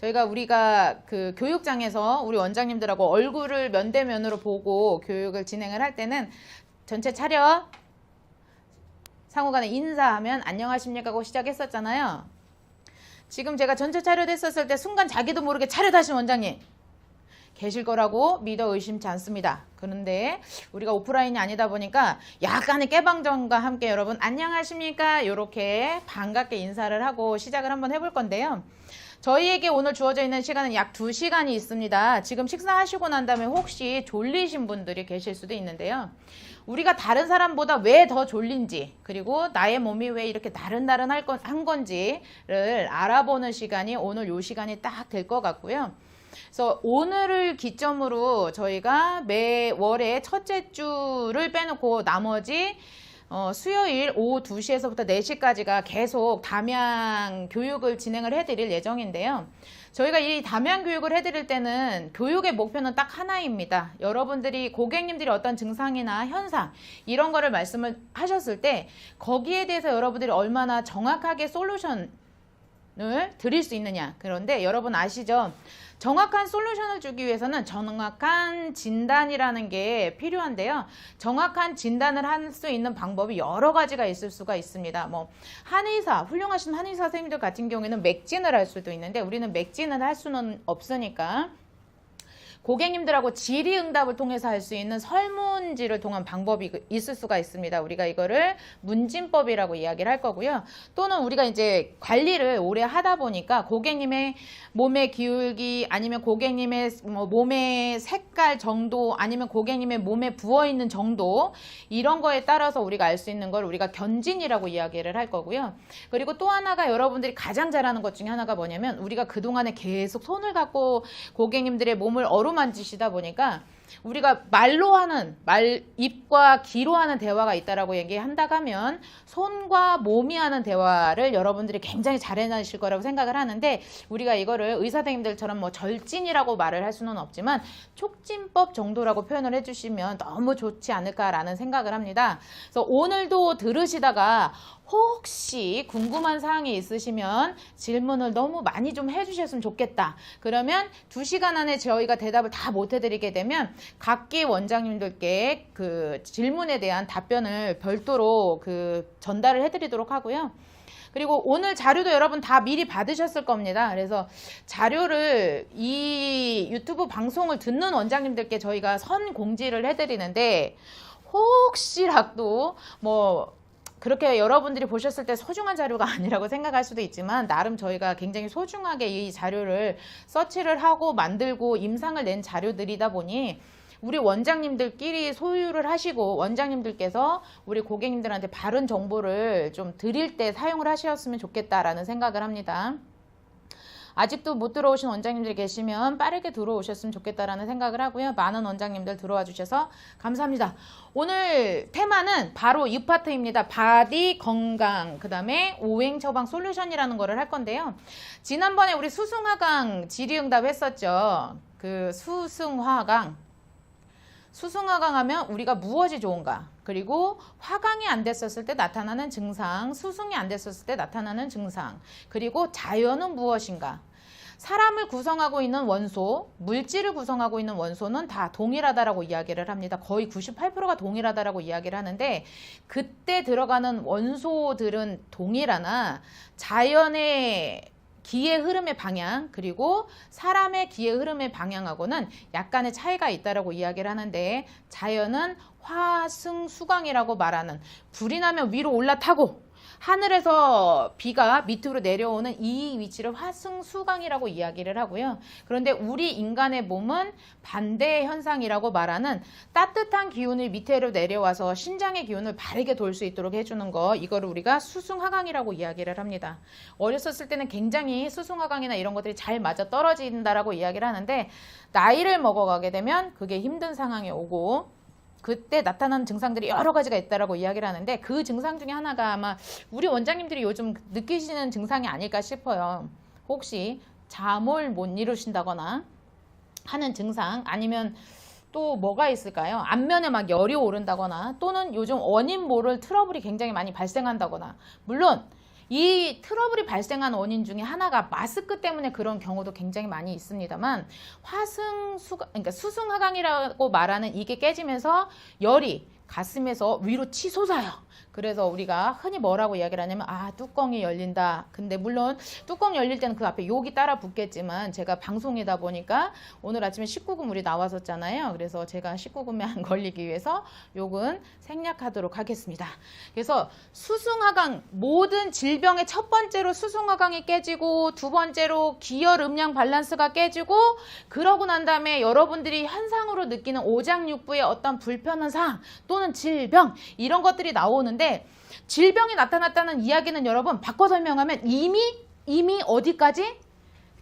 우리가 그 교육장에서 우리 원장님들하고 얼굴을 면대면으로 보고 교육을 진행을 할 때는 전체 차렷, 상호간에 인사하면 안녕하십니까 하고 시작했었잖아요. 지금 제가 전체 차렷했었을 때 순간 자기도 모르게 차렷하신 원장님 계실 거라고 믿어 의심치 않습니다. 그런데 우리가 오프라인이 아니다 보니까 약간의 깨방정과 함께 여러분 안녕하십니까 이렇게 반갑게 인사를 하고 시작을 한번 해볼 건데요. 저희에게 오늘 주어져 있는 시간은 약 2시간이 있습니다. 지금 식사하시고 난 다음에 혹시 졸리신 분들이 계실 수도 있는데요. 우리가 다른 사람보다 왜 더 졸린지, 그리고 나의 몸이 왜 이렇게 나른나른 한 건지를 알아보는 시간이 오늘 요 시간이 딱 될 것 같고요. 그래서 오늘을 기점으로 저희가 매월의 첫째 주를 빼놓고 나머지 수요일 오후 2시에서부터 4시까지가 계속 담양 교육을 진행을 해드릴 예정인데요. 저희가 이 담양 교육을 해드릴 때는 교육의 목표는 딱 하나입니다. 여러분들이 고객님들이 어떤 증상이나 현상 이런 거를 말씀을 하셨을 때 거기에 대해서 여러분들이 얼마나 정확하게 솔루션을 드릴 수 있느냐. 그런데 여러분 아시죠? 정확한 솔루션을 주기 위해서는 정확한 진단이라는 게 필요한데요. 정확한 진단을 할 수 있는 방법이 여러 가지가 있을 수가 있습니다. 뭐 한의사, 훌륭하신 한의사 선생님들 같은 경우에는 맥진을 할 수도 있는데 우리는 맥진을 할 수는 없으니까 고객님들하고 질의응답을 통해서 할 수 있는 설문지를 통한 방법이 있을 수가 있습니다. 우리가 이거를 문진법이라고 이야기를 할 거고요. 또는 우리가 이제 관리를 오래 하다 보니까 고객님의 몸의 기울기 아니면 고객님의 몸의 색깔 정도 아니면 고객님의 몸에 부어있는 정도 이런 거에 따라서 우리가 알 수 있는 걸 우리가 견진이라고 이야기를 할 거고요. 그리고 또 하나가 여러분들이 가장 잘하는 것 중에 하나가 뭐냐면 우리가 그동안에 계속 손을 갖고 고객님들의 몸을 어루만지시다 보니까 우리가 말로 하는 입과 귀로 하는 대화가 있다라고 얘기한다고 하면 손과 몸이 하는 대화를 여러분들이 굉장히 잘 해내실 거라고 생각을 하는데 우리가 이거를 의사 선생님들처럼 뭐 절진이라고 말을 할 수는 없지만 촉진법 정도라고 표현을 해주시면 너무 좋지 않을까라는 생각을 합니다. 그래서 오늘도 들으시다가 혹시 궁금한 사항이 있으시면 질문을 너무 많이 좀 해주셨으면 좋겠다. 그러면 2시간 안에 저희가 대답을 다 못 해드리게 되면 각기 원장님들께 그 질문에 대한 답변을 별도로 전달을 해드리도록 하고요. 그리고 오늘 자료도 여러분 다 미리 받으셨을 겁니다. 그래서 자료를 이 유튜브 방송을 듣는 원장님들께 저희가 선 공지를 해드리는데 혹시라도 그렇게 여러분들이 보셨을 때 소중한 자료가 아니라고 생각할 수도 있지만 나름 저희가 굉장히 소중하게 이 자료를 서치를 하고 만들고 임상을 낸 자료들이다 보니 우리 원장님들끼리 소유를 하시고 원장님들께서 우리 고객님들한테 바른 정보를 좀 드릴 때 사용을 하셨으면 좋겠다라는 생각을 합니다. 아직도 못 들어오신 원장님들이 계시면 빠르게 들어오셨으면 좋겠다라는 생각을 하고요. 많은 원장님들 들어와 주셔서 감사합니다. 오늘 테마는 바로 이 파트입니다. 바디 건강, 그 다음에 오행 처방 솔루션이라는 거를 할 건데요. 지난번에 우리 수승화강 질의응답 했었죠. 그 수승화강 하면 우리가 무엇이 좋은가? 그리고 화강이 안 됐었을 때 나타나는 증상, 수승이 안 됐었을 때 나타나는 증상, 그리고 자연은 무엇인가? 사람을 구성하고 있는 원소, 물질을 구성하고 있는 원소는 다 동일하다라고 이야기를 합니다. 거의 98%가 동일하다라고 이야기를 하는데 그때 들어가는 원소들은 동일하나 자연의 기의 흐름의 방향 그리고 사람의 기의 흐름의 방향하고는 약간의 차이가 있다라고 이야기를 하는데 자연은 화승수강이라고 말하는 불이 나면 위로 올라타고 하늘에서 비가 밑으로 내려오는 이 위치를 화승수강이라고 이야기를 하고요. 그런데 우리 인간의 몸은 반대의 현상이라고 말하는 따뜻한 기운이 밑으로 내려와서 신장의 기운을 바르게 돌 수 있도록 해주는 거 이거를 우리가 수승하강이라고 이야기를 합니다. 어렸었을 때는 굉장히 수승하강이나 이런 것들이 잘 맞아 떨어진다라고 이야기를 하는데 나이를 먹어가게 되면 그게 힘든 상황이 오고 그때 나타나는 증상들이 여러 가지가 있다라고 이야기를 하는데 그 증상 중에 하나가 아마 우리 원장님들이 요즘 느끼시는 증상이 아닐까 싶어요. 혹시 잠을 못 이루신다거나 하는 증상 아니면 또 뭐가 있을까요? 안면에 막 열이 오른다거나 또는 요즘 원인 모를 트러블이 굉장히 많이 발생한다거나 물론 이 트러블이 발생한 원인 중에 하나가 마스크 때문에 그런 경우도 굉장히 많이 있습니다만 그러니까 수승하강이라고 말하는 이게 깨지면서 열이 가슴에서 위로 치솟아요. 그래서 우리가 흔히 뭐라고 이야기를 하냐면 뚜껑이 열린다. 근데 물론 뚜껑 열릴 때는 그 앞에 욕이 따라 붙겠지만 제가 방송이다 보니까 오늘 아침에 19금 우리 나왔었잖아요. 그래서 제가 19금에 안 걸리기 위해서 욕은 생략하도록 하겠습니다. 그래서 수승하강, 모든 질병의 첫 번째로 수승하강이 깨지고 두 번째로 기혈 음양 밸런스가 깨지고 그러고 난 다음에 여러분들이 현상으로 느끼는 오장육부의 어떤 불편한 사항 또는 질병 이런 것들이 나오는데 질병이 나타났다는 이야기는 여러분 바꿔 설명하면 이미 어디까지?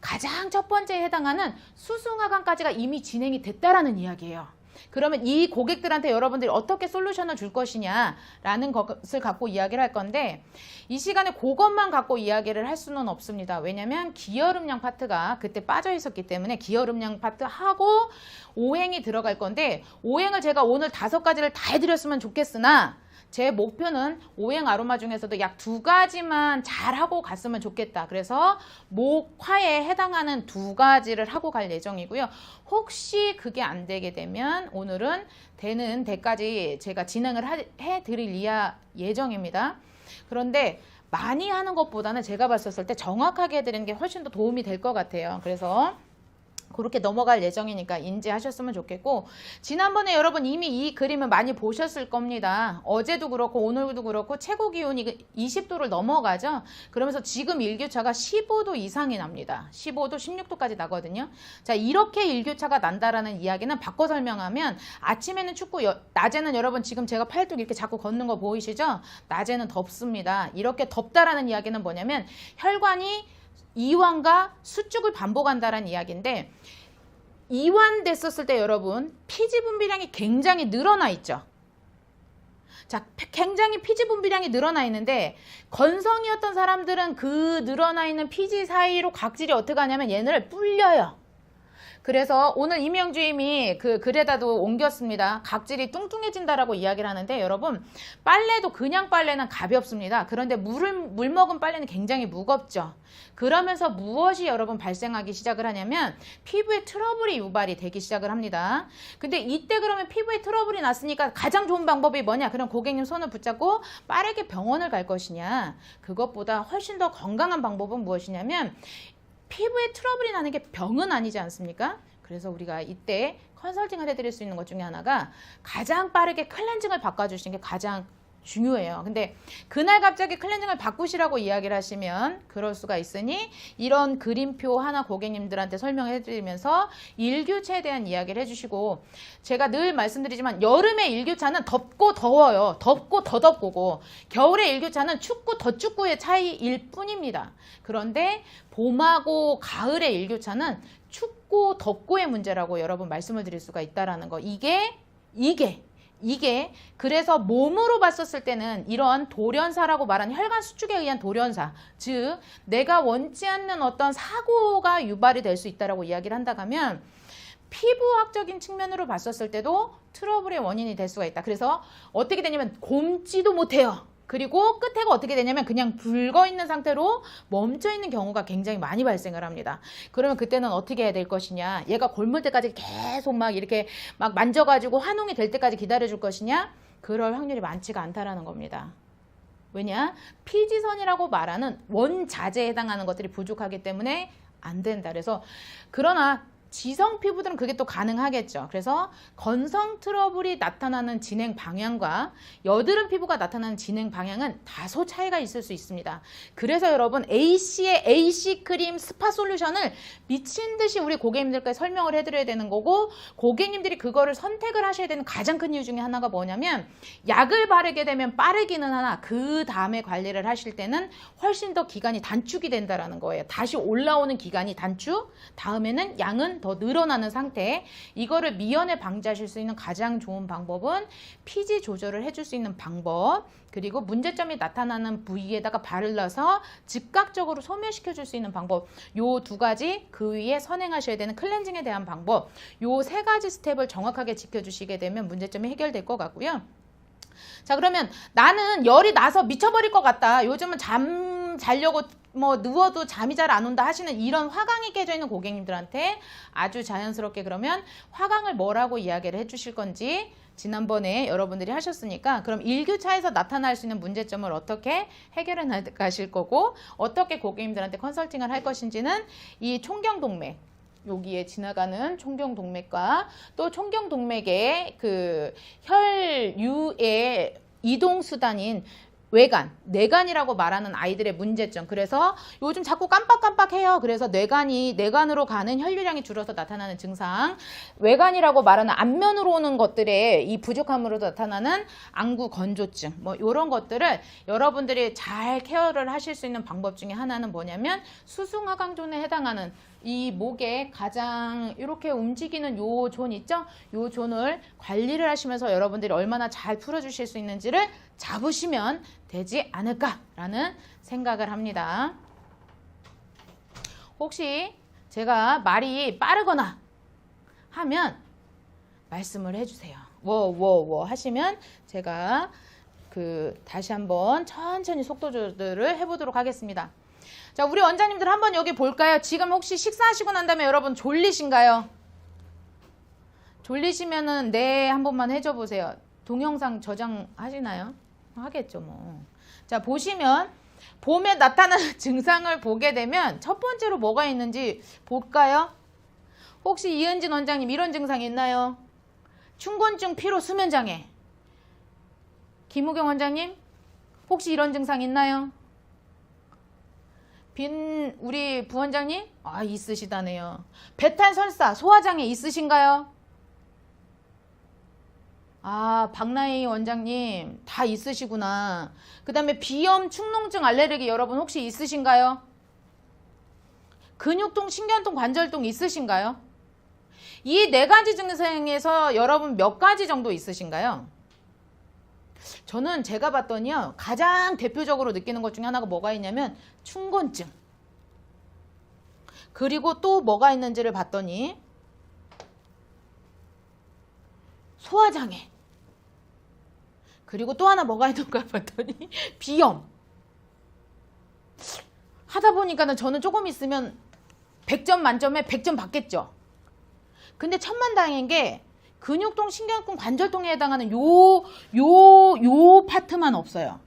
가장 첫 번째에 해당하는 수승하강까지가 이미 진행이 됐다라는 이야기예요. 그러면 이 고객들한테 여러분들이 어떻게 솔루션을 줄 것이냐라는 것을 갖고 이야기를 할 건데 이 시간에 그것만 갖고 이야기를 할 수는 없습니다. 왜냐하면 기혈음양 파트가 그때 빠져 있었기 때문에 기혈음양 파트하고 오행이 들어갈 건데 오행을 제가 오늘 5가지를 다 해드렸으면 좋겠으나 제 목표는 오행 아로마 중에서도 약 2가지만 잘하고 갔으면 좋겠다. 그래서 목화에 해당하는 2가지를 하고 갈 예정이고요. 혹시 그게 안 되게 되면 오늘은 되는 데까지 제가 진행을 해드릴 예정입니다. 그런데 많이 하는 것보다는 제가 봤었을 때 정확하게 해드리는 게 훨씬 더 도움이 될 것 같아요. 그래서 그렇게 넘어갈 예정이니까 인지하셨으면 좋겠고 지난번에 여러분 이미 이 그림을 많이 보셨을 겁니다. 어제도 그렇고 오늘도 그렇고 최고 기온이 20도를 넘어가죠. 그러면서 지금 일교차가 15도 이상이 납니다. 15도, 16도까지 나거든요. 자, 이렇게 일교차가 난다라는 이야기는 바꿔 설명하면 아침에는 춥고 낮에는 여러분 지금 제가 팔뚝 이렇게 자꾸 걷는 거 보이시죠? 낮에는 덥습니다. 이렇게 덥다라는 이야기는 뭐냐면 혈관이 이완과 수축을 반복한다는 이야기인데 이완됐었을 때 여러분 피지 분비량이 굉장히 늘어나 있죠. 자, 굉장히 피지 분비량이 늘어나 있는데 건성이었던 사람들은 그 늘어나 있는 피지 사이로 각질이 어떻게 하냐면 얘네를 불려요. 그래서 오늘 이명주임이 그 글에다도 옮겼습니다. 각질이 뚱뚱해진다라고 이야기를 하는데 여러분 빨래도 그냥 빨래는 가볍습니다. 그런데 물 먹은 빨래는 굉장히 무겁죠. 그러면서 무엇이 여러분 발생하기 시작을 하냐면 피부에 트러블이 유발이 되기 시작을 합니다. 근데 이때 그러면 피부에 트러블이 났으니까 가장 좋은 방법이 뭐냐? 그럼 고객님 손을 붙잡고 빠르게 병원을 갈 것이냐? 그것보다 훨씬 더 건강한 방법은 무엇이냐면 피부에 트러블이 나는 게 병은 아니지 않습니까? 그래서 우리가 이때 컨설팅을 해드릴 수 있는 것 중에 하나가 가장 빠르게 클렌징을 바꿔주시는 게 가장 중요해요. 근데 그날 갑자기 클렌징을 바꾸시라고 이야기를 하시면 그럴 수가 있으니 이런 그림표 하나 고객님들한테 설명해 드리면서 일교차에 대한 이야기를 해주시고 제가 늘 말씀드리지만 여름의 일교차는 덥고 더워요. 덥고 더 덥고 겨울의 일교차는 춥고 더 춥고의 차이일 뿐입니다. 그런데 봄하고 가을의 일교차는 춥고 덥고의 문제라고 여러분 말씀을 드릴 수가 있다라는 거. 이게 그래서 몸으로 봤었을 때는 이런 돌연사라고 말하는 혈관 수축에 의한 돌연사, 즉 내가 원치 않는 어떤 사고가 유발이 될 수 있다라고 이야기를 한다고 하면 피부학적인 측면으로 봤었을 때도 트러블의 원인이 될 수가 있다. 그래서 어떻게 되냐면 곪지도 못해요. 그리고 끝에가 어떻게 되냐면 그냥 붉어있는 상태로 멈춰있는 경우가 굉장히 많이 발생을 합니다. 그러면 그때는 어떻게 해야 될 것이냐. 얘가 곪을 때까지 계속 막 이렇게 막 만져가지고 환웅이 될 때까지 기다려줄 것이냐. 그럴 확률이 많지가 않다라는 겁니다. 왜냐? 피지선이라고 말하는 원자재에 해당하는 것들이 부족하기 때문에 안 된다. 그래서 그러나 지성 피부들은 그게 또 가능하겠죠. 그래서 건성 트러블이 나타나는 진행 방향과 여드름 피부가 나타나는 진행 방향은 다소 차이가 있을 수 있습니다. 그래서 여러분 AC의 AC 크림 스파 솔루션을 미친 듯이 우리 고객님들께 설명을 해드려야 되는 거고 고객님들이 그거를 선택을 하셔야 되는 가장 큰 이유 중에 하나가 뭐냐면 약을 바르게 되면 빠르기는 하나 그 다음에 관리를 하실 때는 훨씬 더 기간이 단축이 된다라는 거예요. 다시 올라오는 기간이 단축, 다음에는 양은 더 늘어나는 상태. 이거를 미연에 방지하실 수 있는 가장 좋은 방법은 피지 조절을 해줄 수 있는 방법, 그리고 문제점이 나타나는 부위에다가 발라서 즉각적으로 소멸시켜 줄 수 있는 방법, 요 2가지, 그 위에 선행하셔야 되는 클렌징에 대한 방법, 요 3가지 스텝을 정확하게 지켜주시게 되면 문제점이 해결될 것 같고요. 자, 그러면 나는 열이 나서 미쳐버릴 것 같다. 요즘은 자려고 뭐 누워도 잠이 잘 안 온다 하시는 이런 화강이 깨져 있는 고객님들한테 아주 자연스럽게 그러면 화강을 뭐라고 이야기를 해주실 건지 지난번에 여러분들이 하셨으니까 그럼 일교차에서 나타날 수 있는 문제점을 어떻게 해결해 나가실 거고 어떻게 고객님들한테 컨설팅을 할 것인지는 이 총경동맥 여기에 지나가는 총경동맥과 또 총경동맥의 그 혈류의 이동수단인 외관, 뇌관이라고 말하는 아이들의 문제점. 그래서 요즘 자꾸 깜빡깜빡해요. 그래서 뇌관으로 가는 혈류량이 줄어서 나타나는 증상. 외관이라고 말하는 앞면으로 오는 것들의 이 부족함으로 나타나는 안구 건조증. 뭐 이런 것들을 여러분들이 잘 케어를 하실 수 있는 방법 중에 하나는 뭐냐면 수승하강존에 해당하는 이 목에 가장 이렇게 움직이는 요 존 있죠? 요 존을 관리를 하시면서 여러분들이 얼마나 잘 풀어주실 수 있는지를 잡으시면 되지 않을까라는 생각을 합니다. 혹시 제가 말이 빠르거나 하면 말씀을 해주세요. 워 하시면 제가 다시 한번 천천히 속도 조절을 해보도록 하겠습니다. 자, 우리 원장님들 한번 여기 볼까요? 지금 혹시 식사하시고 난 다음에 여러분 졸리신가요? 졸리시면은 네 한 번만 해줘 보세요. 동영상 저장하시나요? 하겠죠 뭐. 자, 보시면 봄에 나타나는 증상을 보게 되면 첫 번째로 뭐가 있는지 볼까요? 혹시 이은진 원장님 이런 증상 있나요? 충곤증, 피로, 수면장애. 김우경 원장님 혹시 이런 증상 있나요? 우리 부원장님? 아, 있으시다네요. 배탈, 설사, 소화장애 있으신가요? 아, 박나희 원장님 다 있으시구나. 그 다음에 비염, 축농증, 알레르기 여러분 혹시 있으신가요? 근육통, 신경통, 관절통 있으신가요? 이 네 가지 증상에서 여러분 몇 가지 정도 있으신가요? 저는 제가 봤더니요 가장 대표적으로 느끼는 것 중에 하나가 뭐가 있냐면 충곤증, 그리고 또 뭐가 있는지를 봤더니 소화장애, 그리고 또 하나 뭐가 있는가 봤더니 비염. 하다 보니까는 저는 조금 있으면 100점 만점에 100점 받겠죠. 근데 천만다행인 게 근육통, 신경통, 관절통에 해당하는 요 파트만 없어요.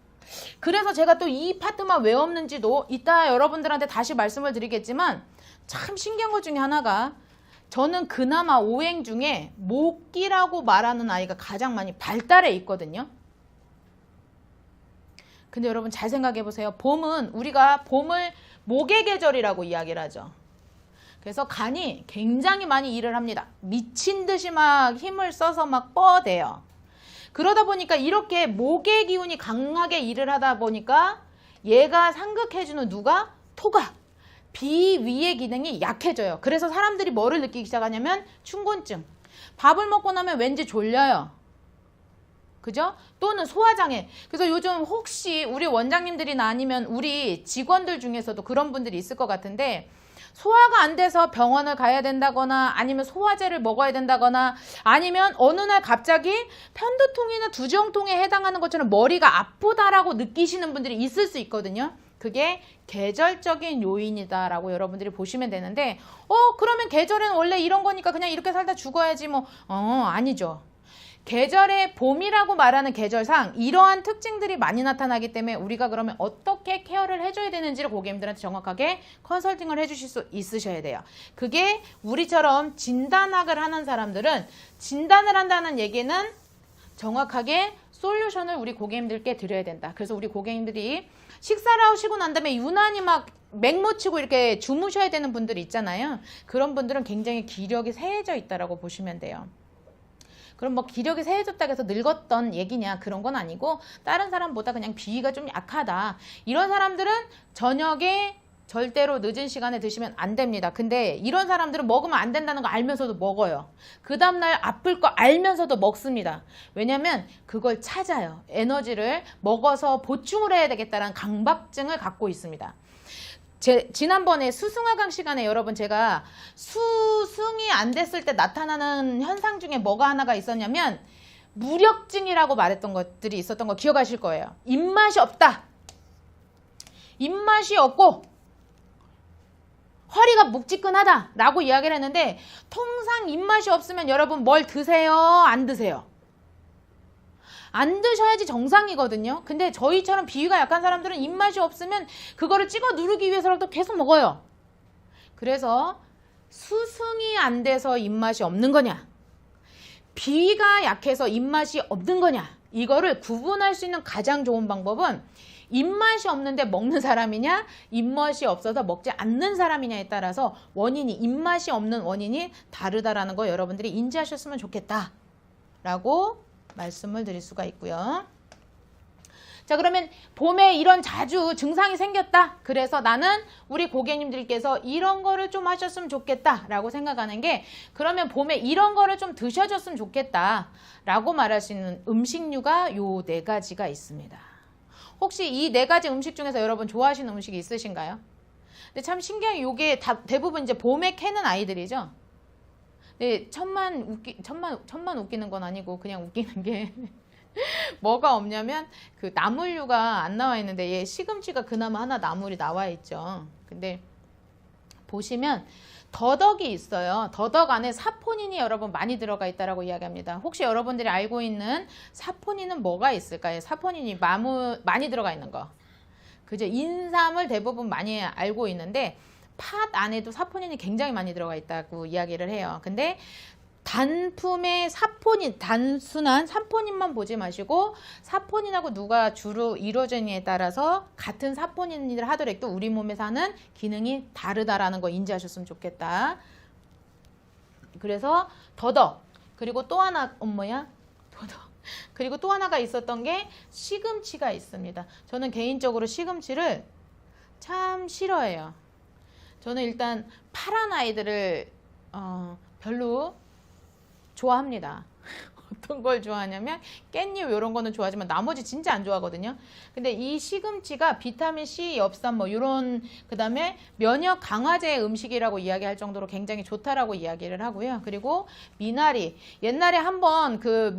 그래서 제가 또 이 파트만 왜 없는지도 이따 여러분들한테 다시 말씀을 드리겠지만 참 신기한 것 중에 하나가 저는 그나마 오행 중에 목기라고 말하는 아이가 가장 많이 발달해 있거든요. 근데 여러분 잘 생각해 보세요. 봄은 우리가 봄을 목의 계절이라고 이야기를 하죠. 그래서 간이 굉장히 많이 일을 합니다. 미친 듯이 막 힘을 써서 막 뻐대요. 그러다 보니까 이렇게 목의 기운이 강하게 일을 하다 보니까 얘가 상극해주는 누가? 토가. 비위의 기능이 약해져요. 그래서 사람들이 뭐를 느끼기 시작하냐면 충곤증. 밥을 먹고 나면 왠지 졸려요. 그죠? 또는 소화장애. 그래서 요즘 혹시 우리 원장님들이나 아니면 우리 직원들 중에서도 그런 분들이 있을 것 같은데 소화가 안 돼서 병원을 가야 된다거나 아니면 소화제를 먹어야 된다거나 아니면 어느 날 갑자기 편두통이나 두정통에 해당하는 것처럼 머리가 아프다라고 느끼시는 분들이 있을 수 있거든요. 그게 계절적인 요인이다라고 여러분들이 보시면 되는데 그러면 계절에는 원래 이런 거니까 그냥 이렇게 살다 죽어야지 뭐 아니죠. 계절의 봄이라고 말하는 계절상 이러한 특징들이 많이 나타나기 때문에 우리가 그러면 어떻게 케어를 해줘야 되는지를 고객님들한테 정확하게 컨설팅을 해주실 수 있으셔야 돼요. 그게 우리처럼 진단학을 하는 사람들은 진단을 한다는 얘기는 정확하게 솔루션을 우리 고객님들께 드려야 된다. 그래서 우리 고객님들이 식사를 하시고 난 다음에 유난히 막 맹모 치고 이렇게 주무셔야 되는 분들이 있잖아요. 그런 분들은 굉장히 기력이 세해져 있다라고 보시면 돼요. 그럼 뭐 기력이 세해졌다고 해서 늙었던 얘기냐, 그런 건 아니고 다른 사람보다 그냥 비위가 좀 약하다. 이런 사람들은 저녁에 절대로 늦은 시간에 드시면 안 됩니다. 근데 이런 사람들은 먹으면 안 된다는 거 알면서도 먹어요. 그 다음날 아플 거 알면서도 먹습니다. 왜냐면 그걸 찾아요. 에너지를 먹어서 보충을 해야 되겠다는 강박증을 갖고 있습니다. 지난번에 수승하강 시간에 여러분 제가 수승이 안 됐을 때 나타나는 현상 중에 뭐가 하나가 있었냐면 무력증이라고 말했던 것들이 있었던 거 기억하실 거예요. 입맛이 없다. 입맛이 없고 허리가 묵직근하다 라고 이야기를 했는데 통상 입맛이 없으면 여러분 뭘 드세요? 안 드세요? 안 드셔야지 정상이거든요. 근데 저희처럼 비위가 약한 사람들은 입맛이 없으면 그거를 찍어 누르기 위해서라도 계속 먹어요. 그래서 수승이 안 돼서 입맛이 없는 거냐, 비위가 약해서 입맛이 없는 거냐, 이거를 구분할 수 있는 가장 좋은 방법은 입맛이 없는데 먹는 사람이냐, 입맛이 없어서 먹지 않는 사람이냐에 따라서 원인이, 입맛이 없는 원인이 다르다라는 거 여러분들이 인지하셨으면 좋겠다 라고 말씀을 드릴 수가 있고요. 자, 그러면 봄에 이런 자주 증상이 생겼다. 그래서 나는 우리 고객님들께서 이런 거를 좀 하셨으면 좋겠다 라고 생각하는 게, 그러면 봄에 이런 거를 좀 드셔줬으면 좋겠다 라고 말할 수 있는 음식류가 요 4가지가 있습니다. 혹시 이 4가지 음식 중에서 여러분 좋아하시는 음식이 있으신가요? 근데 참 신기한 게 요게 대부분 이제 봄에 캐는 아이들이죠. 근데 천만 웃기는 건 아니고 그냥 웃기는 게 뭐가 없냐면 그 나물류가 안 나와 있는데 얘 시금치가 그나마 하나 나물이 나와 있죠. 근데 보시면 더덕이 있어요. 더덕 안에 사포닌이 여러분 많이 들어가 있다라고 이야기합니다. 혹시 여러분들이 알고 있는 사포닌은 뭐가 있을까요? 사포닌이 많이 들어가 있는 거. 그죠? 인삼을 대부분 많이 알고 있는데 팥 안에도 사포닌이 굉장히 많이 들어가 있다고 이야기를 해요. 근데 단품의 사포닌, 단순한 사포닌만 보지 마시고 사포닌하고 누가 주로 이루어지느냐에 따라서 같은 사포닌을 하더라도 우리 몸에 사는 기능이 다르다라는 거 인지하셨으면 좋겠다. 그래서 더덕, 그리고 또 하나 더덕, 그리고 또 하나가 있었던 게 시금치가 있습니다. 저는 개인적으로 시금치를 참 싫어해요. 저는 일단 파란 아이들을 별로 좋아합니다. 어떤 걸 좋아하냐면 깻잎 이런 거는 좋아하지만 나머지 진짜 안 좋아하거든요. 근데 이 시금치가 비타민C, 엽산 뭐 이런, 그 다음에 면역 강화제 음식이라고 이야기할 정도로 굉장히 좋다라고 이야기를 하고요. 그리고 미나리, 옛날에 한번 그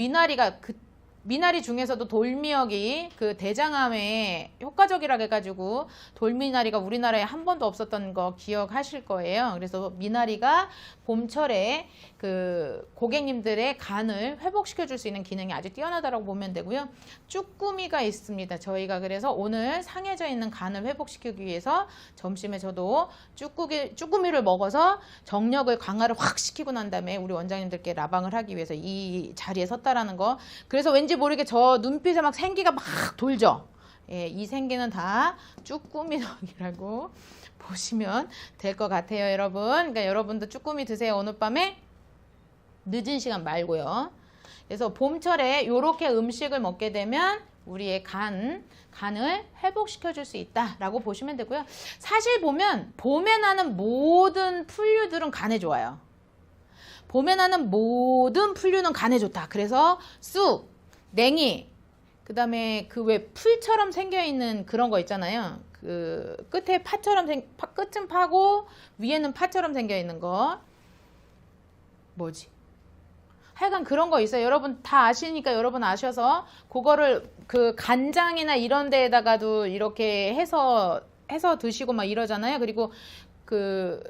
미나리 중에서도 돌미역이 그 대장암에 효과적이라고 해가지고 돌미나리가 우리나라에 한 번도 없었던 거 기억하실 거예요. 그래서 미나리가 봄철에 그 고객님들의 간을 회복시켜 줄 수 있는 기능이 아주 뛰어나다라고 보면 되고요. 쭈꾸미가 있습니다. 저희가 그래서 오늘 상해져 있는 간을 회복시키기 위해서 점심에 저도 쭈꾸미를 먹어서 정력을 강화를 확 시키고 난 다음에 우리 원장님들께 라방을 하기 위해서 이 자리에 섰다라는 거. 그래서 왠지 모르게 저 눈빛에 막 생기가 막 돌죠. 예, 이 생기는 다 쭈꾸미덕이라고 보시면 될 것 같아요, 여러분. 그러니까 여러분도 쭈꾸미 드세요, 오늘 밤에. 늦은 시간 말고요. 그래서 봄철에 이렇게 음식을 먹게 되면 우리의 간을 회복시켜 줄 수 있다라고 보시면 되고요. 사실 보면 봄에 나는 모든 풀류들은 간에 좋아요. 봄에 나는 모든 풀류는 간에 좋다. 그래서 쑥, 냉이, 그 다음에 그 왜 풀처럼 생겨있는 그런 거 있잖아요. 그 끝에 파처럼 끝은 파고 위에는 파처럼 생겨있는 거. 뭐지? 하여간 그런 거 있어요. 여러분 다 아시니까 여러분 아셔서 그거를 그 간장이나 이런 데에다가도 이렇게 해서 드시고 막 이러잖아요. 그리고 그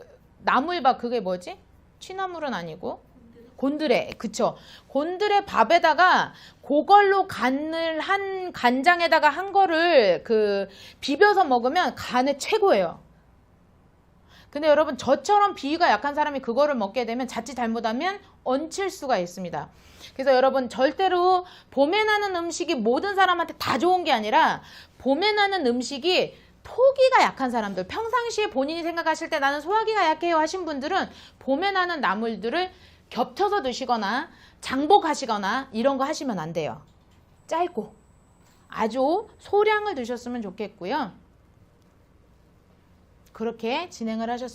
나물밥, 그게 뭐지? 취나물은 아니고 곤드레, 그쵸? 곤드레 밥에다가 그걸로 간을 한 간장에다가 한 거를 그 비벼서 먹으면 간에 최고예요. 근데 여러분 저처럼 비위가 약한 사람이 그거를 먹게 되면 자칫 잘못하면 얹힐 수가 있습니다. 그래서 여러분 절대로 봄에 나는 음식이 모든 사람한테 다 좋은 게 아니라 봄에 나는 음식이 포기가 약한 사람들, 평상시에 본인이 생각하실 때 나는 소화기가 약해요 하신 분들은 봄에 나는 나물들을 겹쳐서 드시거나 장복하시거나 이런 거 하시면 안 돼요. 짧고 아주 소량을 드셨으면 좋겠고요. 그렇게 진행을 하셨으면